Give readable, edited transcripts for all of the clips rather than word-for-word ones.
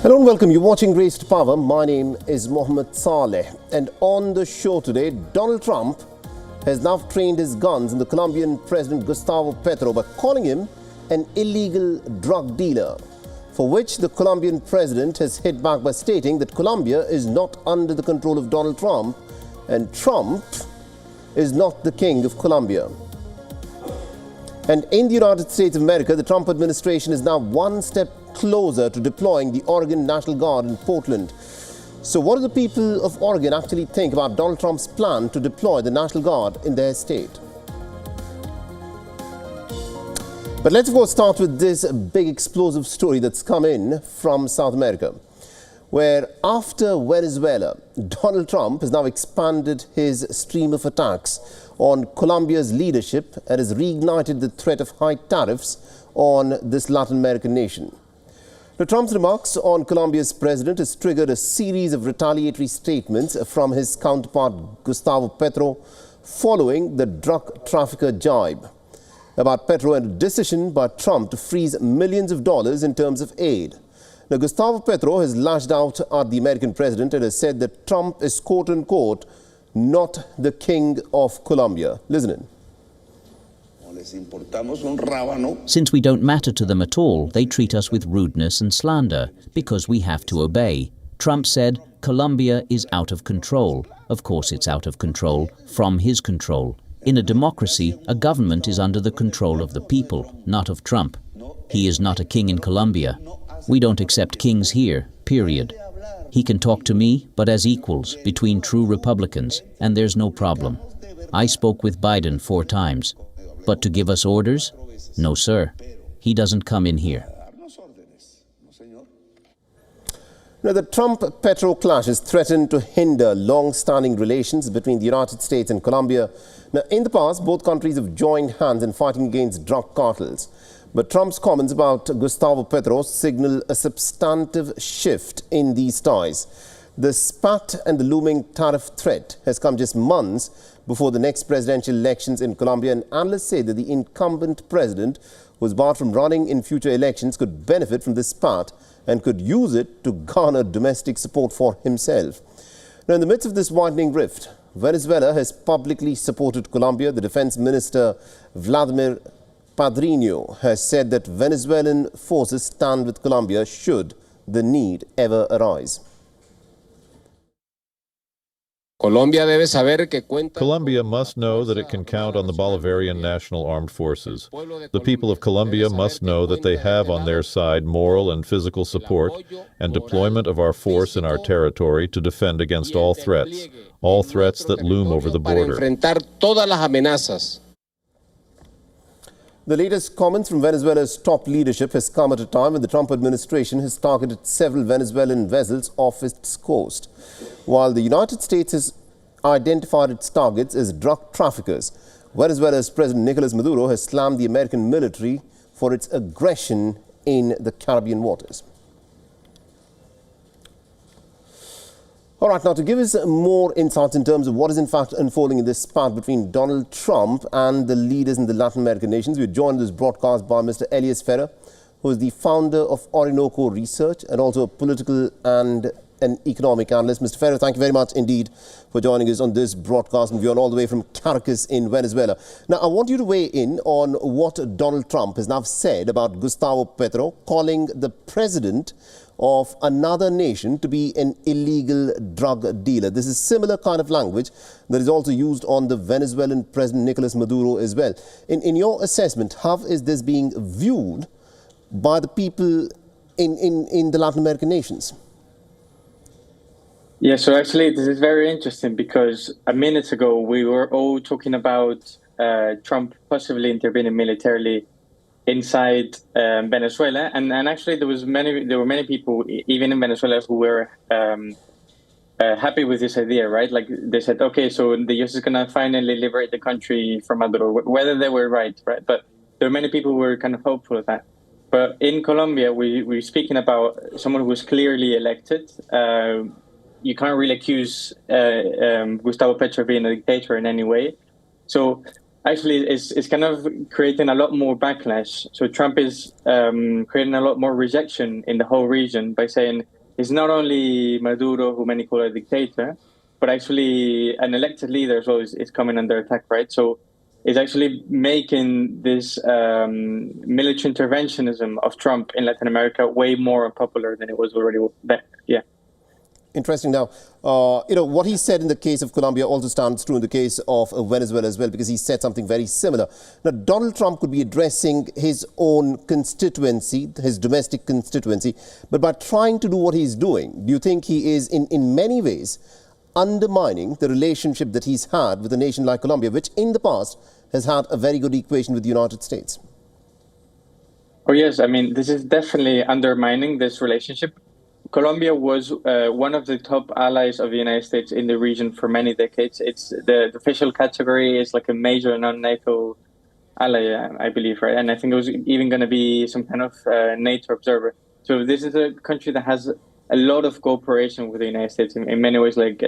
Hello and welcome. You're watching Race to Power. My name is Mohammed Saleh. And on the show today, Donald Trump has now trained his guns in the Colombian President Gustavo Petro by calling him an illegal drug dealer, for which the Colombian president has hit back by stating that Colombia is not under the control of Donald Trump and Trump is not the king of Colombia. And in the United States of America, the Trump administration is now one step closer to deploying the Oregon National Guard in Portland. So what do the people of Oregon actually think about Donald Trump's plan to deploy the National Guard in their state? But let's of course start with this big explosive story that's come in from South America, where after Venezuela, Donald Trump has now expanded his stream of attacks on Colombia's leadership and has reignited the threat of high tariffs on this Latin American nation. Now, Trump's remarks on Colombia's president has triggered a series of retaliatory statements from his counterpart Gustavo Petro following the drug trafficker jibe about Petro and a decision by Trump to freeze millions of dollars in terms of aid. Now, Gustavo Petro has lashed out at the American president and has said that Trump is quote-unquote not the king of Colombia. Listen in. Since we don't matter to them at all, they treat us with rudeness and slander because we have to obey. Trump said, Colombia is out of control. Of course it's out of control, from his control. In a democracy, a government is under the control of the people, not of Trump. He is not a king in Colombia. We don't accept kings here, period. He can talk to me, but as equals, between true Republicans, and there's no problem. I spoke with Biden 4 times. But to give us orders? No, sir. He doesn't come in here. Now, the Trump-Petro clash has threatened to hinder long-standing relations between the United States and Colombia. Now, in the past, both countries have joined hands in fighting against drug cartels. But Trump's comments about Gustavo Petro signal a substantive shift in these ties. The spat and the looming tariff threat has come just months before the next presidential elections in Colombia, and analysts say that the incumbent president, who is barred from running in future elections, could benefit from this spat and could use it to garner domestic support for himself. Now, in the midst of this widening rift, Venezuela has publicly supported Colombia. The defense minister, Vladimir Padrino, has said that Venezuelan forces stand with Colombia should the need ever arise. Colombia must know that it can count on the Bolivarian National Armed Forces. The people of Colombia must know that they have on their side moral and physical support and deployment of our force in our territory to defend against all threats that loom over the border. The latest comments from Venezuela's top leadership has come at a time when the Trump administration has targeted several Venezuelan vessels off its coast, while the United States has identified its targets as drug traffickers. Venezuela's President Nicolas Maduro has slammed the American military for its aggression in the Caribbean waters. All right, now to give us more insights in terms of what is in fact unfolding in this spat between Donald Trump and the leaders in the Latin American nations, we're joined in this broadcast by Mr. Elias Ferrer, who is the founder of Orinoco Research and also a political and an economic analyst. Mr. Ferrer, thank you very much indeed for joining us on this broadcast, and we're on all the way from Caracas in Venezuela. Now, I want you to weigh in on what Donald Trump has now said about Gustavo Petro, calling the president of another nation to be an illegal drug dealer. This is similar kind of language that is also used on the Venezuelan President Nicolas Maduro as well. In your assessment, how is this being viewed by the people in the Latin American nations? Yeah, so actually this is very interesting because a minute ago we were all talking about Trump possibly intervening militarily inside Venezuela, and actually there were many people even in Venezuela who were happy with this idea, right? Like they said, okay, so the US is gonna finally liberate the country from Maduro, whether they were right? But there were many people who were kind of hopeful of that. But in Colombia, we're speaking about someone who was clearly elected. You can't really accuse Gustavo Petro of being a dictator in any way. So actually it's kind of creating a lot more backlash. So Trump is creating a lot more rejection in the whole region by saying is not only Maduro, who many call a dictator, but actually an elected leader as well is coming under attack, right? So it's actually making this military interventionism of Trump in Latin America way more unpopular than it was already. Yeah. Interesting. Now, what he said in the case of Colombia also stands true in the case of Venezuela as well, because he said something very similar. Now, Donald Trump could be addressing his own constituency, his domestic constituency, but by trying to do what he's doing, do you think he is in many ways undermining the relationship that he's had with a nation like Colombia, which in the past has had a very good equation with the United States? Oh, yes. I mean, this is definitely undermining this relationship. Colombia was one of the top allies of the United States in the region for many decades. It's the official category is like a major non-NATO ally, I believe, right? And I think it was even going to be some kind of NATO observer. So this is a country that has a lot of cooperation with the United States in many ways, like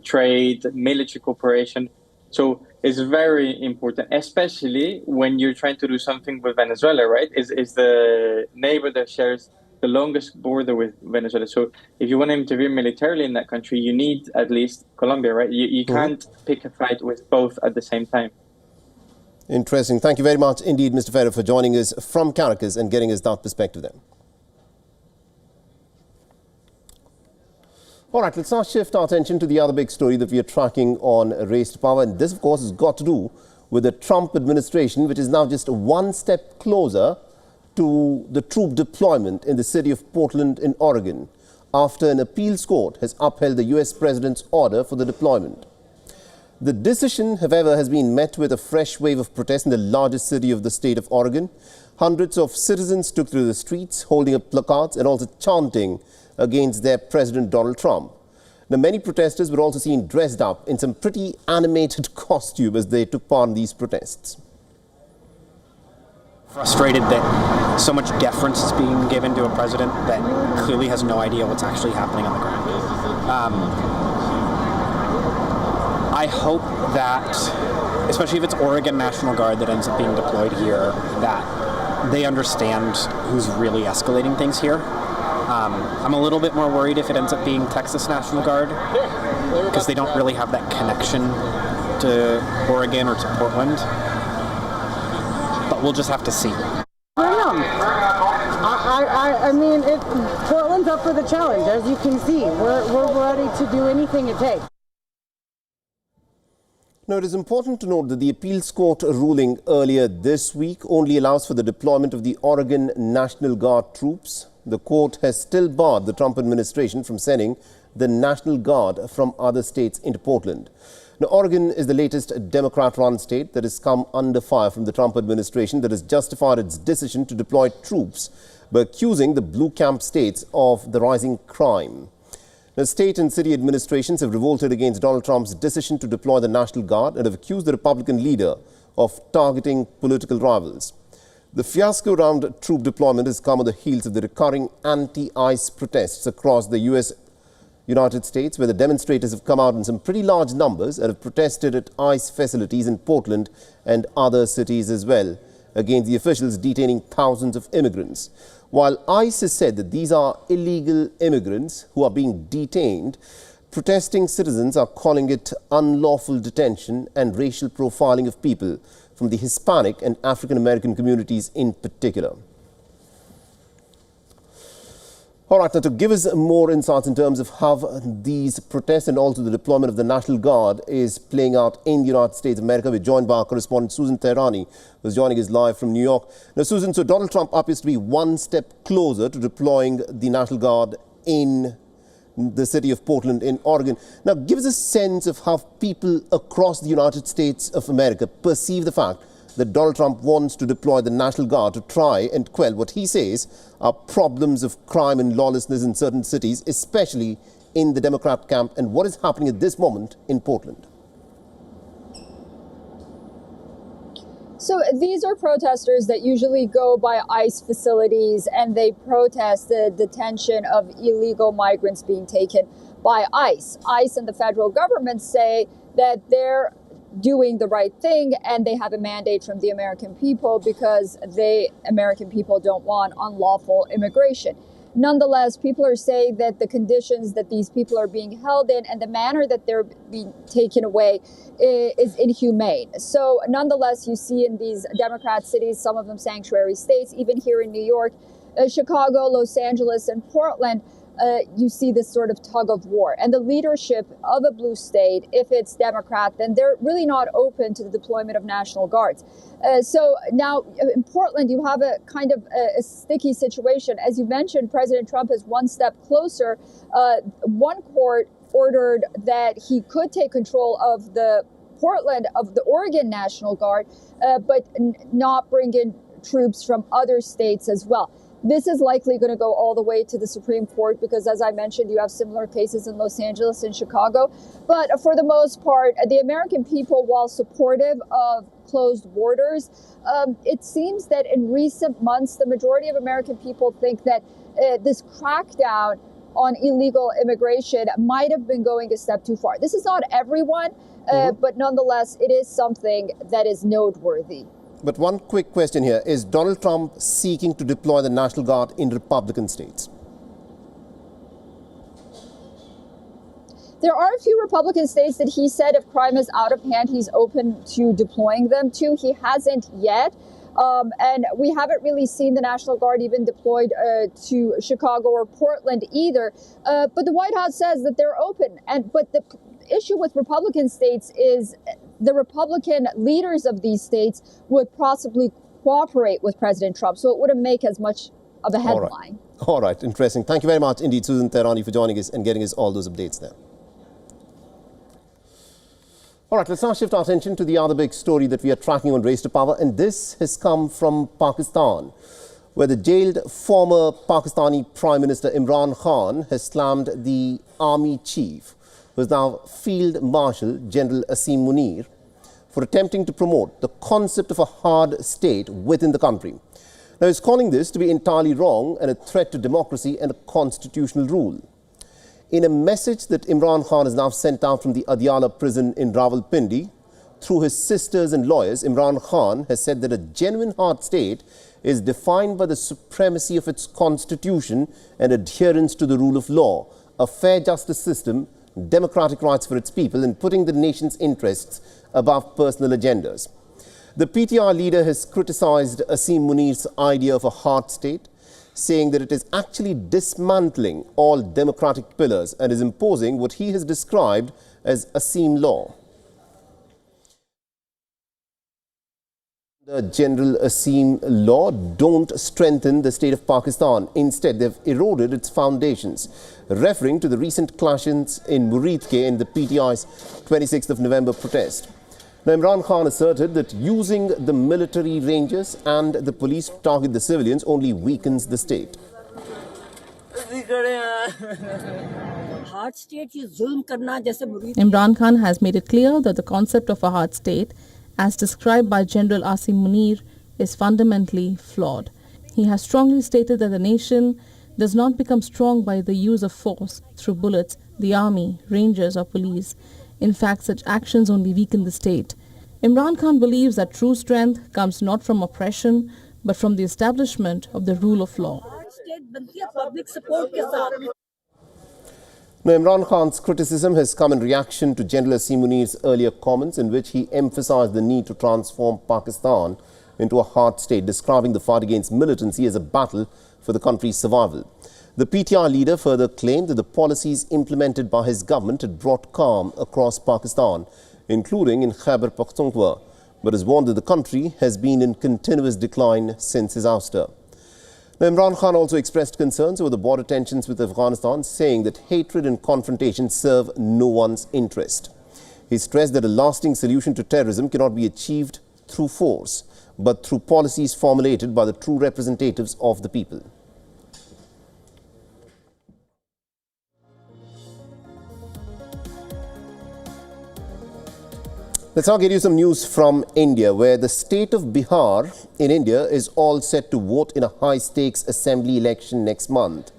trade, military cooperation. So it's very important, especially when you're trying to do something with Venezuela, right? Is the neighbor that shares the longest border with Venezuela. So if you want to intervene militarily in that country, you need at least Colombia, right? You can't pick a fight with both at the same time. Interesting. Thank you very much indeed, Mr. Ferrer, for joining us from Caracas and getting us that perspective there. All right, let's now shift our attention to the other big story that we are tracking on Race to Power. And this, of course, has got to do with the Trump administration, which is now just one step closer to the troop deployment in the city of Portland in Oregon, after an appeals court has upheld the US president's order for the deployment. The decision, however, has been met with a fresh wave of protest in the largest city of the state of Oregon. Hundreds of citizens took to the streets, holding up placards and also chanting against their President Donald Trump. Now, many protesters were also seen dressed up in some pretty animated costume as they took part in these protests. Frustrated that so much deference is being given to a president that clearly has no idea what's actually happening on the ground. I hope that, especially if it's Oregon National Guard that ends up being deployed here, that they understand who's really escalating things here. I'm a little bit more worried if it ends up being Texas National Guard, because they don't really have that connection to Oregon or to Portland. But we'll just have to see. I mean, Portland's up for the challenge, as you can see. We're ready to do anything it takes. Now, it is important to note that the appeals court ruling earlier this week only allows for the deployment of the Oregon National Guard troops. The court has still barred the Trump administration from sending the National Guard from other states into Portland. Now, Oregon is the latest Democrat-run state that has come under fire from the Trump administration that has justified its decision to deploy troops by accusing the blue camp states of the rising crime. Now, state and city administrations have revolted against Donald Trump's decision to deploy the National Guard and have accused the Republican leader of targeting political rivals. The fiasco around troop deployment has come on the heels of the recurring anti-ICE protests across the United States, where the demonstrators have come out in some pretty large numbers and have protested at ICE facilities in Portland and other cities as well, against the officials detaining thousands of immigrants. While ICE has said that these are illegal immigrants who are being detained, protesting citizens are calling it unlawful detention and racial profiling of people from the Hispanic and African American communities in particular. All right, now to give us more insights in terms of how these protests and also the deployment of the National Guard is playing out in the United States of America, we're joined by our correspondent Susan Tehrani, who's joining us live from New York. Now, Susan, so Donald Trump appears to be one step closer to deploying the National Guard in the city of Portland in Oregon. Now, give us a sense of how people across the United States of America perceive the fact that Donald Trump wants to deploy the National Guard to try and quell what he says are problems of crime and lawlessness in certain cities, especially in the Democrat camp, and what is happening at this moment in Portland. So these are protesters that usually go by ICE facilities and they protest the detention of illegal migrants being taken by ICE. ICE and the federal government say that they're doing the right thing and they have a mandate from the American people because American people don't want unlawful immigration. nonetheless, people are saying that the conditions that these people are being held in and the manner that they're being taken away is inhumane. So nonetheless, you see in these Democrat cities, some of them sanctuary states, even here in New York, Chicago, Los Angeles, and Portland, you see this sort of tug of war. And the leadership of a blue state, if it's Democrat, then they're really not open to the deployment of National Guards. So now in Portland, you have a kind of a sticky situation. As you mentioned, President Trump is one step closer. One court ordered that he could take control of the Oregon National Guard, but not bring in troops from other states as well. This is likely going to go all the way to the Supreme Court because, as I mentioned, you have similar cases in Los Angeles and Chicago. But for the most part, the American people, while supportive of closed borders, it seems that in recent months, the majority of American people think that this crackdown on illegal immigration might have been going a step too far. This is not everyone, but nonetheless, it is something that is noteworthy. But one quick question here. Is Donald Trump seeking to deploy the National Guard in Republican states? There are a few Republican states that he said if crime is out of hand, he's open to deploying them to. He hasn't yet. And we haven't really seen the National Guard even deployed to Chicago or Portland either. But the White House says that they're open. But the issue with Republican states is the Republican leaders of these states would possibly cooperate with President Trump. So it wouldn't make as much of a headline. All right. Interesting. Thank you very much indeed, Susan Tehrani, for joining us and getting us all those updates there. All right, let's now shift our attention to the other big story that we are tracking on Race to Power, and this has come from Pakistan, where the jailed former Pakistani Prime Minister Imran Khan has slammed the army chief, who is now Field Marshal General Asim Munir, for attempting to promote the concept of a hard state within the country. Now, he's calling this to be entirely wrong and a threat to democracy and constitutional rule. In a message that Imran Khan has now sent out from the Adiala prison in Rawalpindi, through his sisters and lawyers, Imran Khan has said that a genuine hard state is defined by the supremacy of its constitution and adherence to the rule of law, a fair justice system, democratic rights for its people, and putting the nation's interests above personal agendas. The PTI leader has criticized Asim Munir's idea of a hard state, saying that it is actually dismantling all democratic pillars and is imposing what he has described as Asim law. The General Asim law don't strengthen the state of Pakistan. Instead, they've eroded its foundations, referring to the recent clashes in Muridke in the PTI's 26th of November protest. Now, Imran Khan asserted that using the military rangers and the police to target the civilians only weakens the state. Imran Khan has made it clear that the concept of a hard state, as described by General Asim Munir, is fundamentally flawed. He has strongly stated that the nation does not become strong by the use of force through bullets, the army, rangers or police. In fact, such actions only weaken the state. Imran Khan believes that true strength comes not from oppression, but from the establishment of the rule of law. Now, Imran Khan's criticism has come in reaction to General Asim Munir's earlier comments, in which he emphasized the need to transform Pakistan into a hard state, describing the fight against militancy as a battle for the country's survival. The PTI leader further claimed that the policies implemented by his government had brought calm across Pakistan, including in Khyber Pakhtunkhwa, but has warned that the country has been in continuous decline since his ouster. Now, Imran Khan also expressed concerns over the border tensions with Afghanistan, saying that hatred and confrontation serve no one's interest. He stressed that a lasting solution to terrorism cannot be achieved through force, but through policies formulated by the true representatives of the people. Let's now get you some news from India, where the state of Bihar in India is all set to vote in a high-stakes assembly election next month.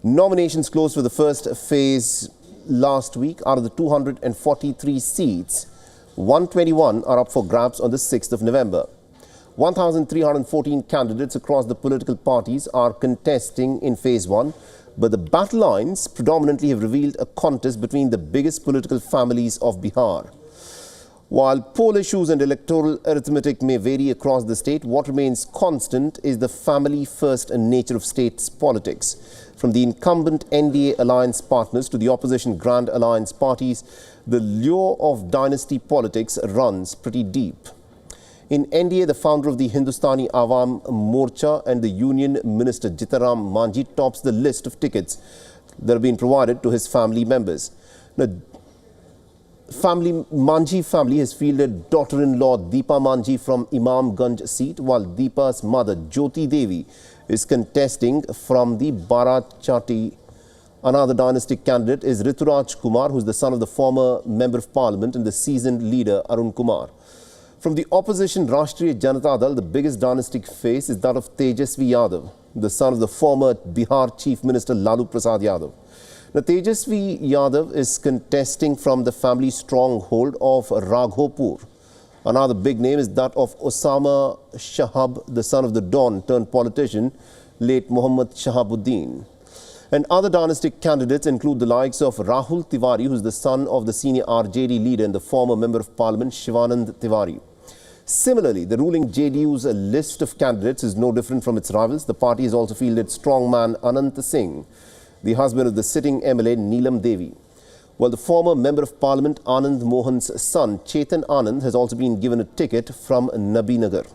Nominations closed for the first phase last week. Out of the 243 seats, 121 are up for grabs on the 6th of November. 1,314 candidates across the political parties are contesting in phase 1, but the battle lines predominantly have revealed a contest between the biggest political families of Bihar. While poll issues and electoral arithmetic may vary across the state, what remains constant is the family-first nature of state's politics. From the incumbent NDA alliance partners to the opposition Grand Alliance parties, the lure of dynasty politics runs pretty deep. In NDA, the founder of the Hindustani Awam Morcha and the Union Minister Jitaram Manjhi tops the list of tickets that have been provided to his family members. Now, Manjhi family has fielded daughter-in-law Deepa Manjhi from Imamganj seat, while Deepa's mother Jyoti Devi is contesting from the Barachati. Another dynastic candidate is Rituraj Kumar, who is the son of the former Member of Parliament and the seasoned leader Arun Kumar. From the opposition Rashtriya Janata Dal, the biggest dynastic face is that of Tejasvi Yadav, the son of the former Bihar Chief Minister Lalu Prasad Yadav. Now, Tejasvi Yadav is contesting from the family stronghold of Raghopur. Another big name is that of Osama Shahab, the son of the Don turned politician, late Muhammad Shahabuddin. And other dynastic candidates include the likes of Rahul Tiwari, who is the son of the senior RJD leader and the former Member of Parliament Shivanand Tiwari. Similarly, the ruling JDU's list of candidates is no different from its rivals. The party has also fielded strongman Anant Singh, the husband of the sitting MLA Neelam Devi. While the former Member of Parliament Anand Mohan's son Chetan Anand has also been given a ticket from Nabinagar.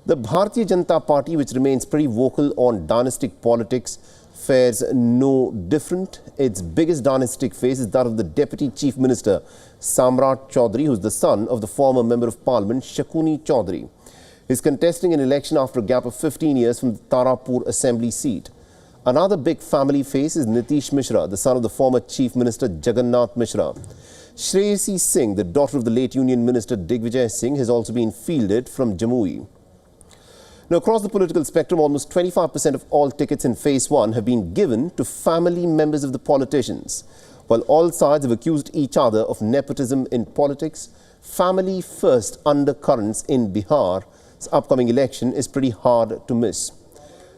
The Bharatiya Janata Party, which remains pretty vocal on dynastic politics, fares no different. Its biggest dynastic face is that of the Deputy Chief Minister Samrat Chaudhary, who is the son of the former Member of Parliament Shakuni Chaudhary. He is contesting an election after a gap of 15 years from the Tarapur Assembly seat. Another big family face is Nitish Mishra, the son of the former Chief Minister Jagannath Mishra. Shreyasi Singh, the daughter of the late Union Minister Digvijay Singh, has also been fielded from Jamui. Now, across the political spectrum, almost 25% of all tickets in phase 1 have been given to family members of the politicians. While all sides have accused each other of nepotism in politics, family-first undercurrents in Bihar's upcoming election is pretty hard to miss.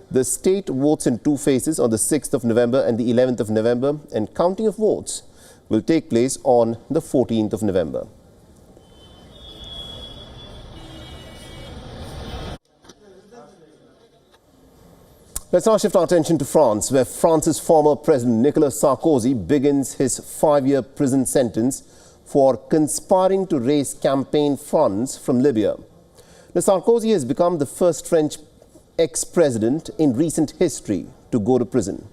The state votes in two phases on the 6th of November and the 11th of November, and counting of votes will take place on the 14th of November. Let's now shift our attention to France, where France's former President Nicolas Sarkozy begins his 5-year prison sentence for conspiring to raise campaign funds from Libya. Now, Sarkozy has become the first French ex-president in recent history to go to prison.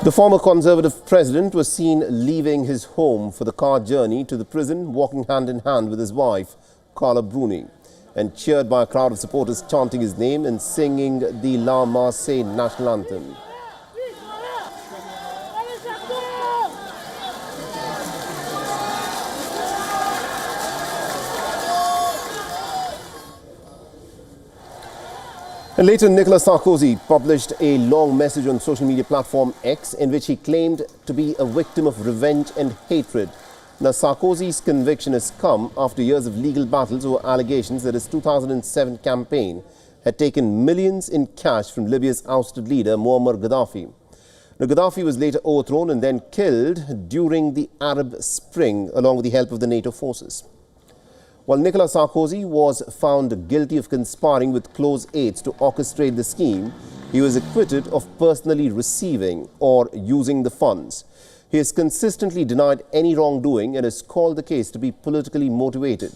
The former Conservative president was seen leaving his home for the car journey to the prison, walking hand in hand with his wife, Carla Bruni, and cheered by a crowd of supporters chanting his name and singing the La Marseillaise national anthem. And later, Nicolas Sarkozy published a long message on social media platform X in which he claimed to be a victim of revenge and hatred. Now, Sarkozy's conviction has come after years of legal battles over allegations that his 2007 campaign had taken millions in cash from Libya's ousted leader, Muammar Gaddafi. Now, Gaddafi was later overthrown and then killed during the Arab Spring along with the help of the NATO forces. While Nicolas Sarkozy was found guilty of conspiring with close aides to orchestrate the scheme, he was acquitted of personally receiving or using the funds. He has consistently denied any wrongdoing and has called the case to be politically motivated.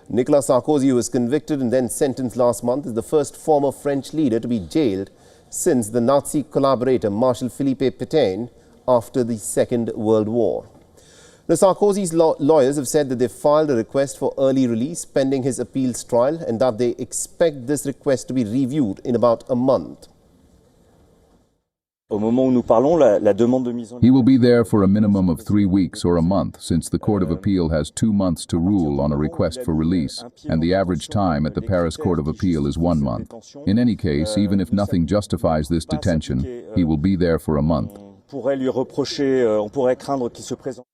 Nicolas Sarkozy, who was convicted and then sentenced last month, is the first former French leader to be jailed since the Nazi collaborator Marshal Philippe Pétain after the Second World War. Now, Sarkozy's lawyers have said that they filed a request for early release pending his appeals trial and that they expect this request to be reviewed in about a month. Au moment où nous parlons, la demande de mise en He will be there for a minimum of 3 weeks or a month, since the Court of Appeal has 2 months to rule on a request for release, and the average time at the Paris Court of Appeal is 1 month. In any case, even if nothing justifies this detention, he will be there for a month. on pourrait craindre qu'il se présente.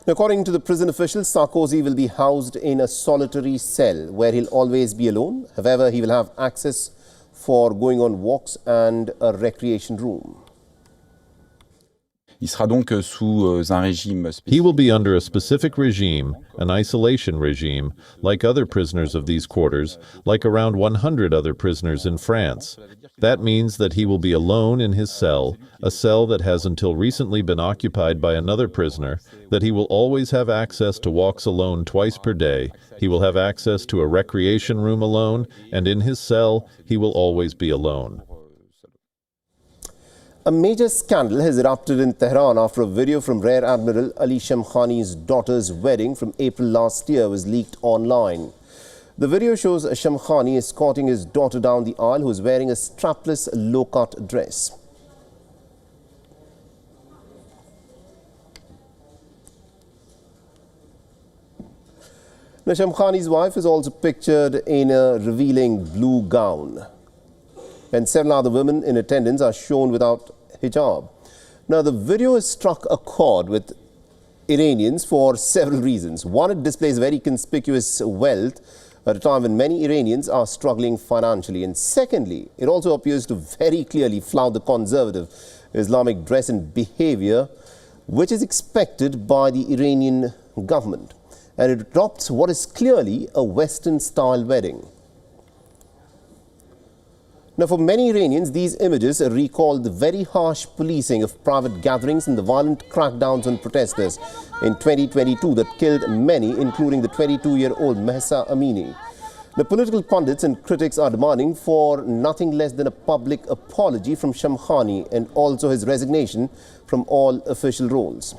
According to the prison officials, Sarkozy will be housed in a solitary cell where he'll always be alone. However, he will have access for going on walks and a recreation room. Il sera donc sous un régime spécial. He will be under a specific regime, an isolation regime, like other prisoners of these quarters, like around 100 other prisoners in France. That means that he will be alone in his cell, a cell that has until recently been occupied by another prisoner, that he will always have access to walks alone twice per day, he will have access to a recreation room alone, and in his cell, he will always be alone. A major scandal has erupted in Tehran after a video from Rear Admiral Ali Shamkhani's daughter's wedding from April last year was leaked online. The video shows Shamkhani escorting his daughter down the aisle, who is wearing a strapless low-cut dress. Now, Shamkhani's wife is also pictured in a revealing blue gown, and several other women in attendance are shown without hijab. Now, the video has struck a chord with Iranians for several reasons. One, it displays very conspicuous wealth at a time when many Iranians are struggling financially. And secondly, it also appears to very clearly flout the conservative Islamic dress and behavior which is expected by the Iranian government. And it adopts what is clearly a Western-style wedding. Now, for many Iranians, these images recall the very harsh policing of private gatherings and the violent crackdowns on protesters in 2022 that killed many, including the 22-year-old Mahsa Amini. The political pundits and critics are demanding for nothing less than a public apology from Shamkhani and also his resignation from all official roles.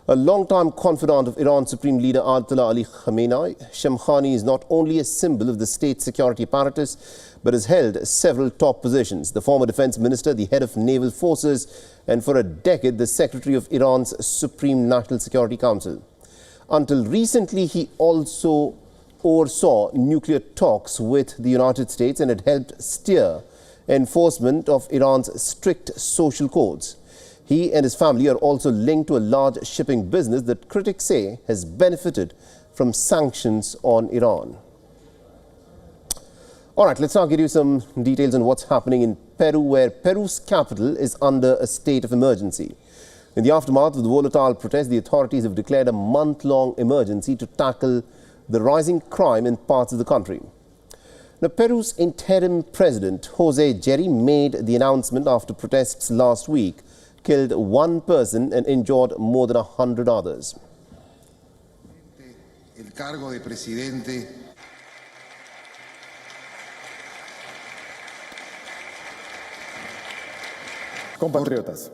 A long-time confidant of Iran's Supreme Leader Ayatollah Ali Khamenei, Shamkhani is not only a symbol of the state security apparatus, but has held several top positions: the former defense minister, the head of naval forces, and for a decade the secretary of Iran's Supreme National Security Council. Until recently, he also oversaw nuclear talks with the United States and had helped steer enforcement of Iran's strict social codes. He and his family are also linked to a large shipping business that critics say has benefited from sanctions on Iran. All right, let's now give you some details on what's happening in Peru, where Peru's capital is under a state of emergency. In the aftermath of the volatile protests, the authorities have declared a month-long emergency to tackle the rising crime in parts of the country. Now, Peru's interim president, Jose Jerry, made the announcement after protests last week killed one person and injured more than 100 others. El cargo de presidente Compatriotas.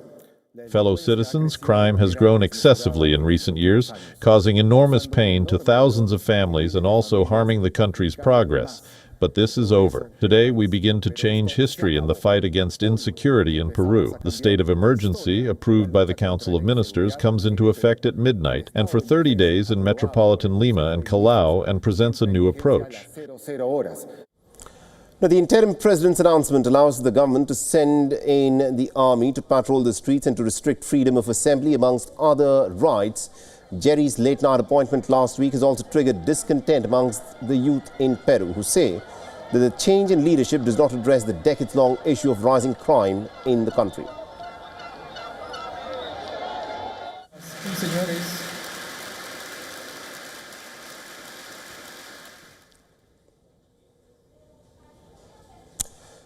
Fellow citizens, crime has grown excessively in recent years, causing enormous pain to thousands of families and also harming the country's progress. But this is over. Today, we begin to change history in the fight against insecurity in Peru. The state of emergency, approved by the Council of Ministers, comes into effect at midnight and for 30 days in metropolitan Lima and Callao, and presents a new approach. Now, the interim president's announcement allows the government to send in the army to patrol the streets and to restrict freedom of assembly, amongst other rights. Jerry's late-night appointment last week has also triggered discontent amongst the youth in Peru, who say that the change in leadership does not address the decades-long issue of rising crime in the country.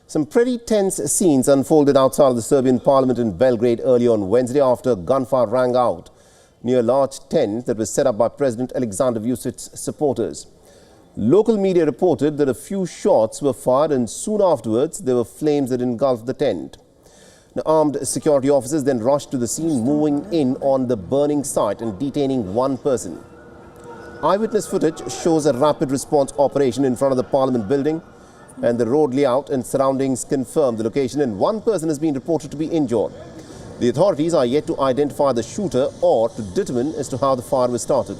Some pretty tense scenes unfolded outside of the Serbian parliament in Belgrade early on Wednesday after gunfire rang out near a large tent that was set up by President Alexander Vucic's supporters. Local media reported that a few shots were fired and soon afterwards there were flames that engulfed the tent. The armed security officers then rushed to the scene, moving in on the burning site and detaining one person. Eyewitness footage shows a rapid response operation in front of the parliament building. and the road layout and surroundings confirm the location, and one person has been reported to be injured. The authorities are yet to identify the shooter or to determine as to how the fire was started.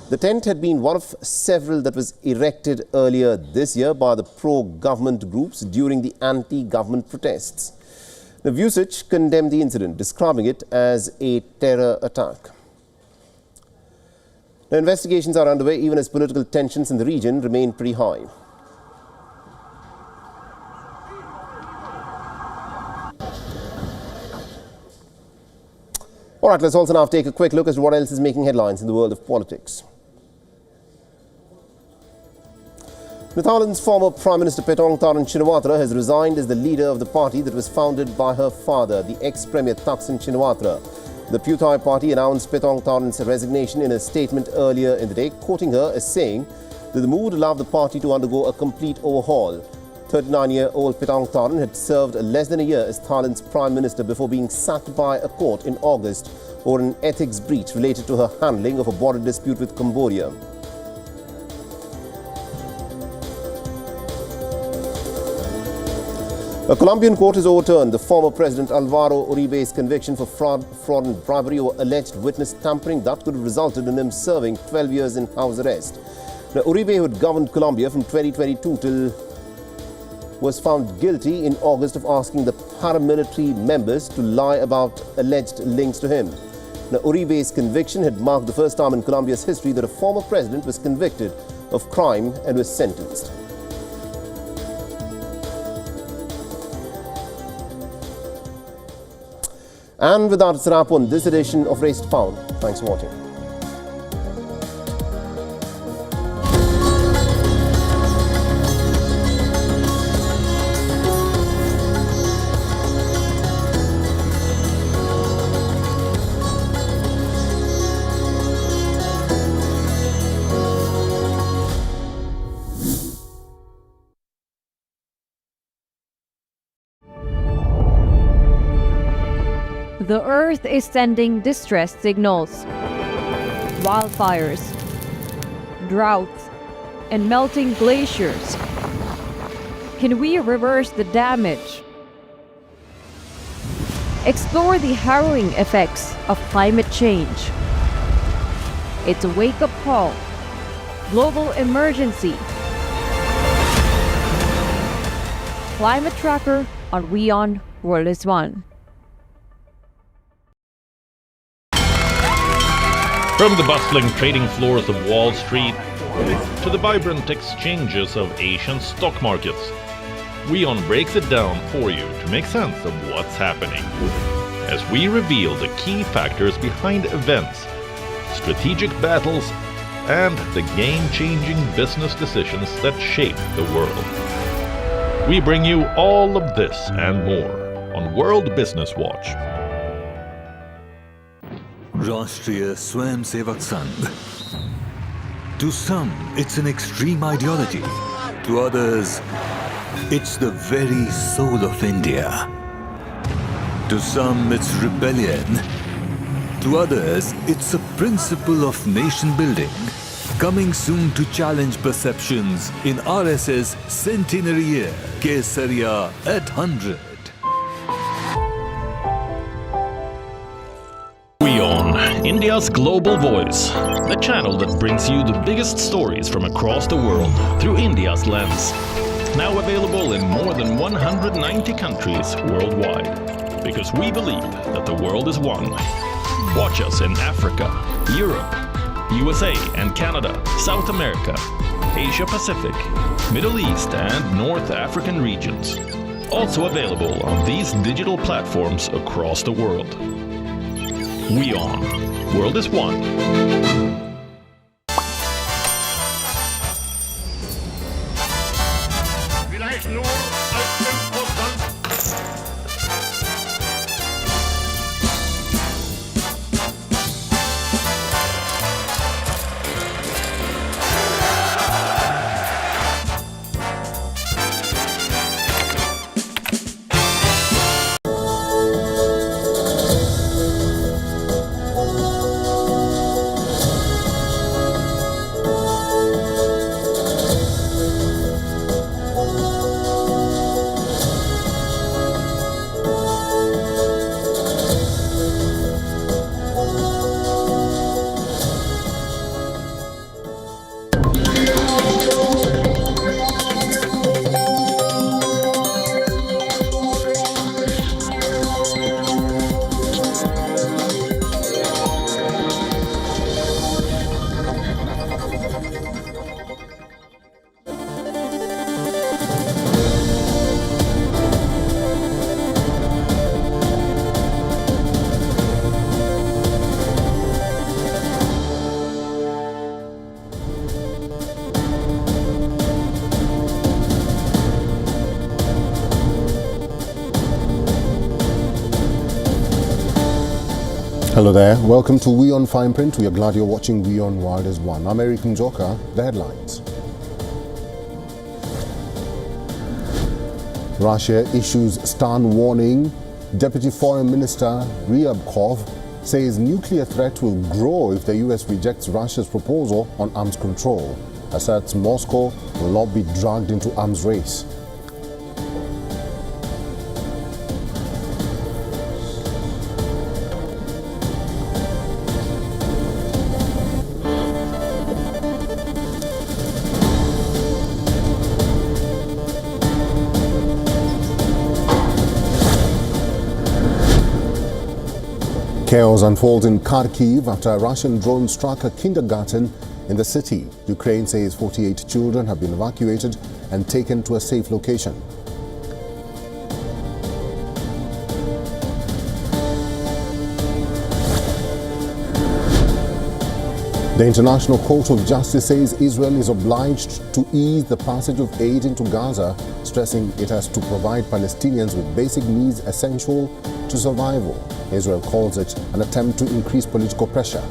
The tent had been one of several that was erected earlier this year by the pro-government groups during the anti-government protests. The Vucic condemned the incident, describing it as a terror attack. Now, investigations are underway even as political tensions in the region remain pretty high. All right, let's also now take a quick look as to what else is making headlines in the world of politics. Thailand's former Prime Minister Paetongtarn Shinawatra has resigned as the leader of the party that was founded by her father, the ex-Premier Thaksin Shinawatra. The Pheu Thai party announced Paetongtarn's resignation in a statement earlier in the day, quoting her as saying that the move would allow the party to undergo a complete overhaul. 39-year-old Paetongtarn had served less than a year as Thailand's Prime Minister before being sacked by a court in August over an ethics breach related to her handling of a border dispute with Cambodia. A Colombian court has overturned the former President Alvaro Uribe's conviction for fraud and bribery or alleged witness tampering that could have resulted in him serving 12 years in house arrest. Now, Uribe, who had governed Colombia from 2022 till was found guilty in August of asking the paramilitary members to lie about alleged links to him. Now, Uribe's conviction had marked the first time in Colombia's history that a former president was convicted of crime and was sentenced. And with that, it's a wrap on this edition of Race to Pound. Thanks for watching. The Earth is sending distress signals. Wildfires, droughts, and melting glaciers. Can we reverse the damage? Explore the harrowing effects of climate change. It's a wake-up call. Global emergency. Climate Tracker on WION World is One. From the bustling trading floors of Wall Street to the vibrant exchanges of Asian stock markets, WION breaks it down for you to make sense of what's happening. As we reveal the key factors behind events, strategic battles, and the game-changing business decisions that shape the world. We bring you all of this and more on World Business Watch. Rashtriya Swayamsevak Sangh. To some, it's an extreme ideology. To others, it's the very soul of India. To some, it's rebellion. To others, it's a principle of nation building. Coming soon to challenge perceptions in RSS Centenary Year, Kesariya at 100. WION, India's global voice, the channel that brings you the biggest stories from across the world through India's lens. Now available in more than 190 countries worldwide, because we believe that the world is one. Watch us in Africa, Europe, USA and Canada, South America, Asia Pacific, Middle East and North African regions. Also available on these digital platforms across the world. WION, World is One. Hello there, welcome to WION Fine Print. We are glad you're watching WION World is One. I'm Eric Njoka, the headlines. Russia issues stern warning. Deputy Foreign Minister Ryabkov says nuclear threat will grow if the US rejects Russia's proposal on arms control. Asserts Moscow will not be dragged into arms race. Chaos unfolds in Kharkiv after a Russian drone struck a kindergarten in the city. Ukraine says 48 children have been evacuated and taken to a safe location. The International Court of Justice says Israel is obliged to ease the passage of aid into Gaza, stressing it has to provide Palestinians with basic needs essential to survival. Israel calls it an attempt to increase political pressure.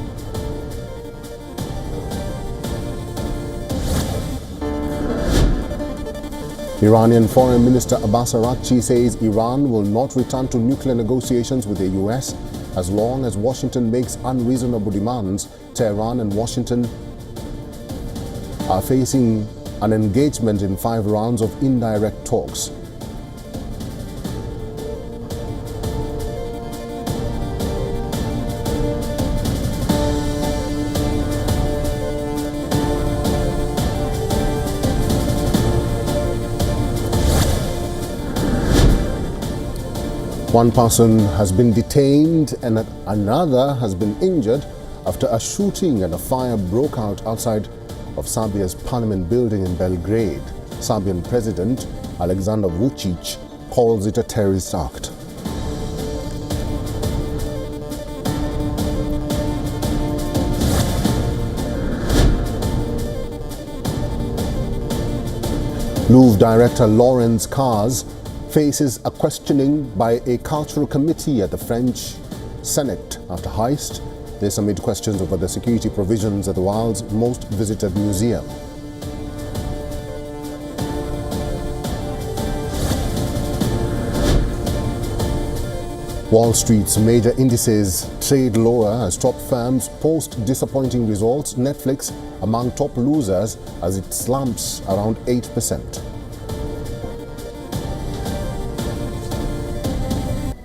Iranian Foreign Minister Abbas Araghchi says Iran will not return to nuclear negotiations with the US as long as Washington makes unreasonable demands. Tehran and Washington are facing an engagement in 5 rounds of indirect talks. One person has been detained and another has been injured after a shooting and a fire broke out outside of Serbia's parliament building in Belgrade. Serbian President Aleksandar Vučić calls it a terrorist act. Louvre director Lawrence Cars faces a questioning by a cultural committee at the French Senate after heist. This amid questions over the security provisions at the world's most visited museum. Wall Street's major indices trade lower as top firms post disappointing results. Netflix among top losers as it slumps around 8%.